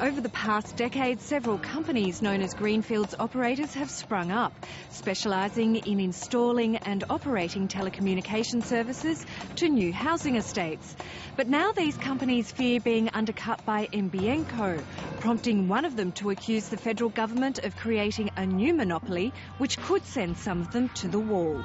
Over the past decade, several companies known as Greenfields operators have sprung up, specialising in installing and operating telecommunication services to new housing estates. But now these companies fear being undercut by NBN Co, prompting one of them to accuse the federal government of creating a new monopoly which could send some of them to the wall.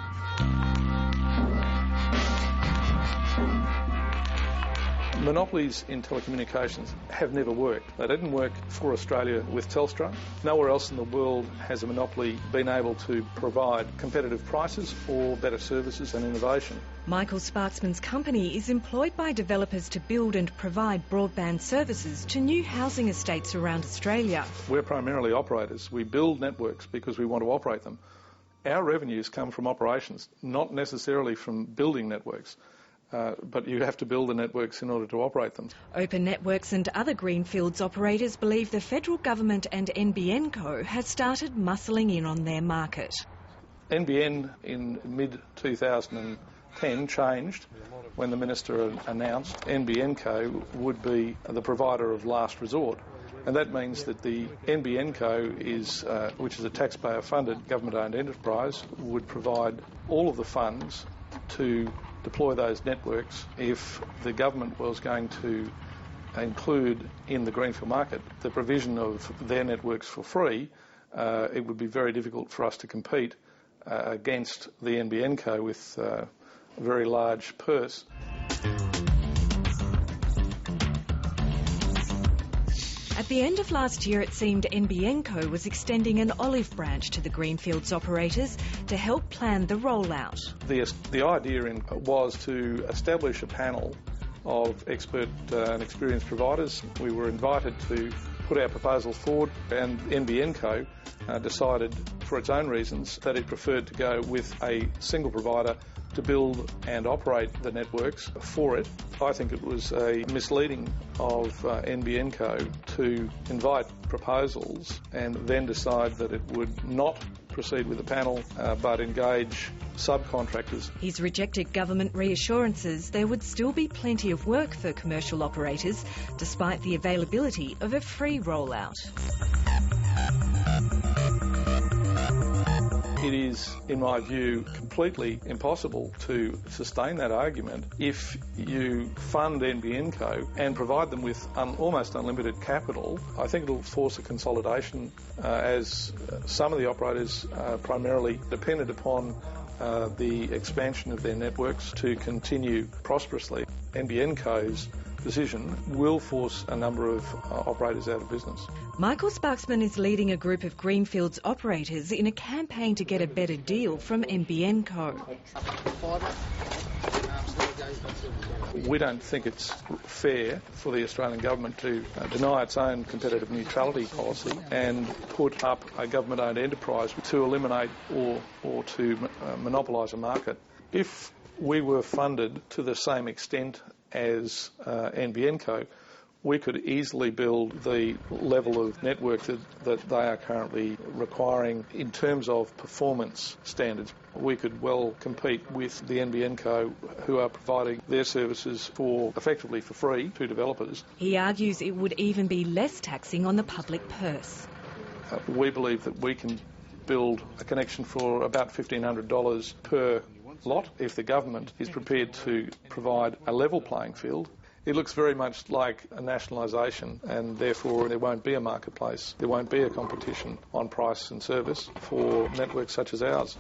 Monopolies in telecommunications have never worked. They didn't work for Australia with Telstra. Nowhere else in the world has a monopoly been able to provide competitive prices or better services and innovation. Michael Sparksman's company is employed by developers to build and provide broadband services to new housing estates around Australia. We're primarily operators. We build networks because we want to operate them. Our revenues come from operations, not necessarily from building networks. But you have to build the networks in order to operate them. Open Networks and other Greenfields operators believe the federal government and NBN Co has started muscling in on their market. NBN in mid-2010 changed when the Minister announced NBN Co would be the provider of last resort. And that means that the NBN Co, which is a taxpayer-funded government-owned enterprise, would provide all of the funds to deploy those networks. If the government was going to include in the greenfield market the provision of their networks for free, it would be very difficult for us to compete against the NBN Co with a very large purse. At the end of last year, it seemed NBN Co was extending an olive branch to the Greenfields operators to help plan the rollout. The idea was to establish a panel of expert and experienced providers. We were invited to put our proposals forward, and NBN Co decided, for its own reasons, that it preferred to go with a single provider to build and operate the networks for it. I think it was a misleading of NBN Co to invite proposals and then decide that it would not proceed with the panel but engage subcontractors. He's rejected government reassurances there would still be plenty of work for commercial operators despite the availability of a free rollout. It is, in my view, completely impossible to sustain that argument if you fund NBN Co and provide them with almost unlimited capital. I think it'll force a consolidation as some of the operators are primarily dependent upon the expansion of their networks to continue prosperously. NBN Co's decision will force a number of operators out of business. Michael Sparksman is leading a group of Greenfields operators in a campaign to get a better deal from NBN Co. We don't think it's fair for the Australian government to deny its own competitive neutrality policy and put up a government-owned enterprise to eliminate or to monopolise a market. If we were funded to the same extent as NBN Co, we could easily build the level of network that they are currently requiring in terms of performance standards. We could well compete with the NBN Co, who are providing their services effectively for free to developers. He argues it would even be less taxing on the public purse. We believe that we can build a connection for about $1,500 per lot if the government is prepared to provide a level playing field. It looks very much like a nationalisation, and therefore there won't be a marketplace. There won't be a competition on price and service for networks such as ours.